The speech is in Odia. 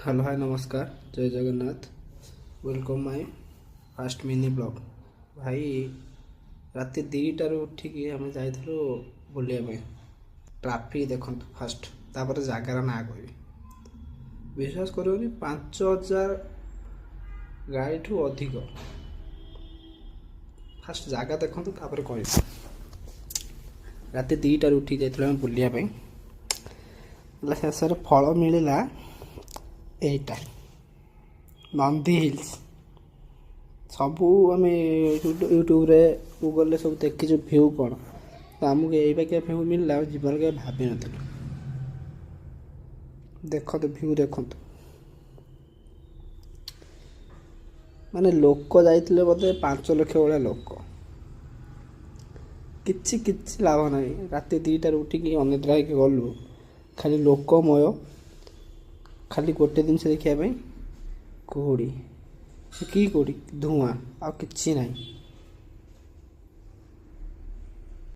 हेलो हाय नमस्कार जय Jagannath welcome my fast mini blog भाई राति 2टाରୁ ଉଠିକି ଆମେ ଯାଇଥିଲୁ ବୁଲିବା ପାଇଁ ଟ୍ରାଫିକ୍ ଦେଖନ୍ତୁ ଫାଷ୍ଟ ତାପରେ ଜାଗାର ନାଁ କହିବି ବିଶ୍ୱାସ କରିବନି 5000 ଗାଡ଼ିଠୁ ଅଧିକ ଫାଷ୍ଟ ଜାଗା ଦେଖନ୍ତୁ ତାପରେ କହିବି ରାତି 2টাରୁ ଉଠିକି ଯାଇଥିଲୁ ଆମେ ବୁଲିବା ପାଇଁ ଶେଷରେ ଫଳ ମିଳିଲା এইটা ନନ୍ଦୀ ହିଲ୍ସ ସବୁ ଆମେ ୟୁଟ୍ୟୁବରେ ଗୁଗଲରେ ସବୁ ଦେଖିଛୁ ଭିଉ କ'ଣ ତ ଆମକୁ ଏଇ ବାକିଆ ଭିଉ ମିଳିଲା ଆଉ ଜୀବନ କେବେ ଭାବିନଥିଲୁ ଦେଖନ୍ତୁ ଭିଉ ଦେଖନ୍ତୁ ମାନେ ଲୋକ ଯାଇଥିଲେ ବୋଧେ 5 ଲକ୍ଷ ଭଳିଆ ଲୋକ କିଛି ଲାଭ ନାହିଁ ରାତି 2টাରୁ ଉଠିକି ଅନିଦ୍ରା ହେଇକି ଗଲୁ ଖାଲି ଲୋକମୟ ଖାଲି ଗୋଟେ ଜିନିଷ ଦେଖିବା ପାଇଁ କୁହୁଡ଼ି ସେ କି କୁହୁଡ଼ି ଧୂଆଁ ଆଉ କିଛି ନାହିଁ।